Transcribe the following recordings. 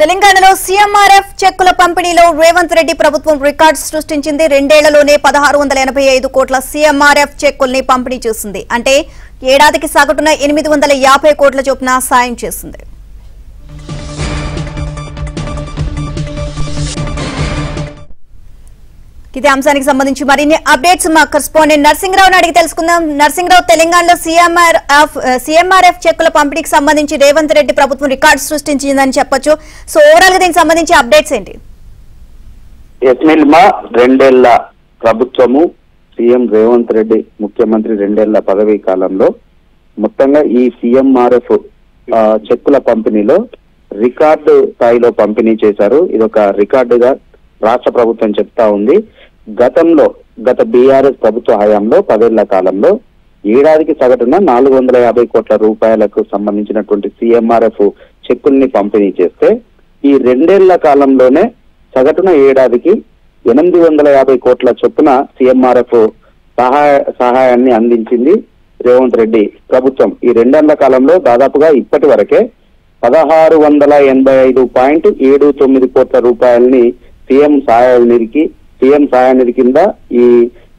తెలంగాణలో సీఎంఆర్ఎఫ్ చెక్కుల పంపిణీలో రేవంత్ రెడ్డి ప్రభుత్వం రికార్డు సృష్టించింది. 2 ఏళ్లలోనే 1685 కోట్ల సీఎంఆర్ఎఫ్ చెక్కుల్ని పంపిణీ చేసింది. అంటే ఏడాదికి సగటున 850 కోట్ల చొప్పున సాయం చేసింది. ఇదే అంశానికి సంబంధించి మరిన్ని అప్డేట్స్ మా కరెస్పాండెంట్ నర్సింగరావుని అడిగి తెలుసుకుందాం. నర్సింగరావు, తెలంగాణలో సీఎంఆర్ఎఫ్ చెక్కుల పంపిణీకి సంబంధించి రేవంత్ రెడ్డి ప్రభుత్వం రికార్డు సృష్టించిందని చెప్పొచ్చు. సో ఓవరాల్ గా దీనికి సంబంధించి అప్డేట్స్ ఏంటి? ఎస్మిల్మా 2 ఏళ్ల ప్రభుత్వము సీఎం రేవంత్ రెడ్డి ముఖ్యమంత్రి 2 ఏళ్ల పదవీ కాలంలో మొత్తంగా ఈ సీఎంఆర్ఎఫ్ చెక్కుల పంపిణీలో రికార్డు స్థాయిలో పంపిణీ చేశారు. ఇదొక రికార్డుగా రాష్ట్ర ప్రభుత్వం చెప్తా ఉంది. గత బీఆర్ఎస్ ప్రభుత్వ హయాంలో 10 ఏళ్ల కాలంలో ఏడాదికి సగటున 450 కోట్ల రూపాయలకు సంబంధించినటువంటి సీఎంఆర్ఎఫ్ చెక్కుల్ని పంపిణీ చేస్తే ఈ 2 ఏళ్ల కాలంలోనే సగటున ఏడాదికి 850 కోట్ల చొప్పున సీఎంఆర్ఎఫ్ సహాయాన్ని అందించింది రేవంత్ రెడ్డి ప్రభుత్వం. ఈ 2 ఏళ్ల కాలంలో దాదాపుగా ఇప్పటి వరకే 1685.79 కోట్ల రూపాయలని సీఎం సహాయ నిధి కింద ఈ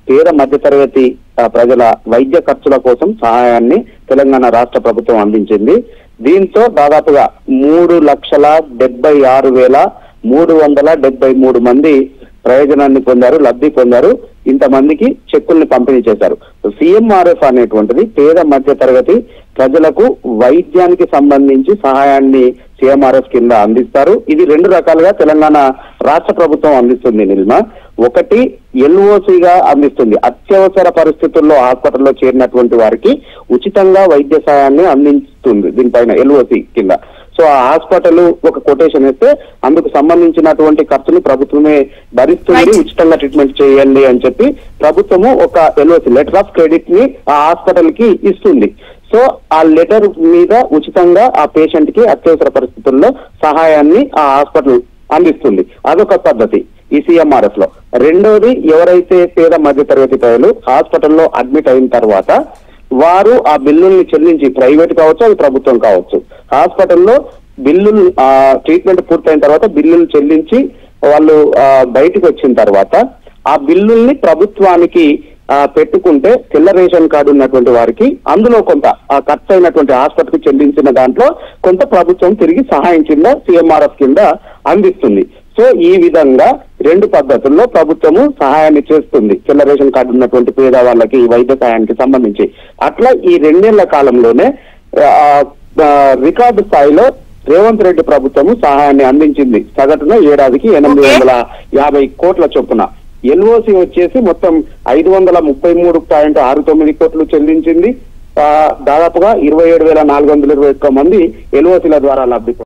పేద మధ్యతరగతి ప్రజల వైద్య ఖర్చుల కోసం సహాయాన్ని తెలంగాణ రాష్ట్ర ప్రభుత్వం అందించింది. దీంతో దాదాపుగా 3,66,373 మంది ప్రయోజనాన్ని పొందారు, లబ్ధి పొందారు. ఇంతమందికి చెక్కుల్ని పంపిణీ చేశారు. సీఎంఆర్ఎఫ్ అనేటువంటిది పేద మధ్య తరగతి ప్రజలకు వైద్యానికి సంబంధించి సహాయాన్ని సీఎంఆర్ఎఫ్ కింద అందిస్తారు. ఇది 2 రకాలుగా తెలంగాణ రాష్ట్ర ప్రభుత్వం అందిస్తుంది. నిల్మ ఒకటి ఎల్ఓసిగా అందిస్తుంది. అత్యవసర పరిస్థితుల్లో హాస్పిటల్లో చేరినటువంటి వారికి ఉచితంగా వైద్య సహాయాన్ని అందిస్తుంది. దీనిపైన ఎల్ఓసి కింద సో ఆ హాస్పిటల్ ఒక కొటేషన్ ఇస్తే అందుకు సంబంధించినటువంటి ఖర్చుని ప్రభుత్వమే భరిస్తుంది, ఉచితంగా ట్రీట్మెంట్ చేయండి అని చెప్పి ప్రభుత్వము ఒక ఎల్ఓసి లెటర్ ఆఫ్ క్రెడిట్ ని ఆ హాస్పిటల్ కి ఇస్తుంది. సో ఆ లెటర్ మీద ఉచితంగా ఆ పేషెంట్ కి అత్యవసర పరిస్థితుల్లో సహాయాన్ని ఆ హాస్పిటల్ అందిస్తుంది. అదొక పద్ధతి ఈ సీఎంఆర్ఎఫ్ లో. రెండోది, ఎవరైతే పేద మధ్య తరగతి ప్రజలు హాస్పిటల్లో అడ్మిట్ అయిన తర్వాత వారు ఆ బిల్లుల్ని చెల్లించి, ప్రైవేట్ కావచ్చు అది ప్రభుత్వం కావచ్చు, హాస్పిటల్లో బిల్లులు ట్రీట్మెంట్ పూర్తయిన తర్వాత బిల్లులు చెల్లించి వాళ్ళు బయటకు వచ్చిన తర్వాత ఆ బిల్లుల్ని ప్రభుత్వానికి పెట్టుకుంటే తెల్ల రేషన్ కార్డు ఉన్నటువంటి వారికి అందులో కొంత ఖర్చు అయినటువంటి హాస్పిటల్కి చెల్లించిన దాంట్లో కొంత ప్రభుత్వం తిరిగి సహాయం కింద సీఎంఆర్ఎఫ్ కింద అందిస్తుంది. సో ఈ విధంగా 2 పద్ధతుల్లో ప్రభుత్వము సహాయాన్ని చేస్తుంది తెల్ల రేషన్ కార్డు ఉన్నటువంటి పేద వాళ్ళకి వైద్య సహాయానికి సంబంధించి. అట్లా ఈ 2 ఏళ్ల కాలంలోనే రికార్డు స్థాయిలో రేవంత్ రెడ్డి ప్రభుత్వము సహాయాన్ని అందించింది. సగటున ఏడాదికి 850 కోట్ల చొప్పున. ఎల్ఓసి వచ్చేసి మొత్తం 533.69 కోట్లు చెల్లించింది. దాదాపుగా 27,421 మంది ఎల్ఓసిల ద్వారా లబ్ధి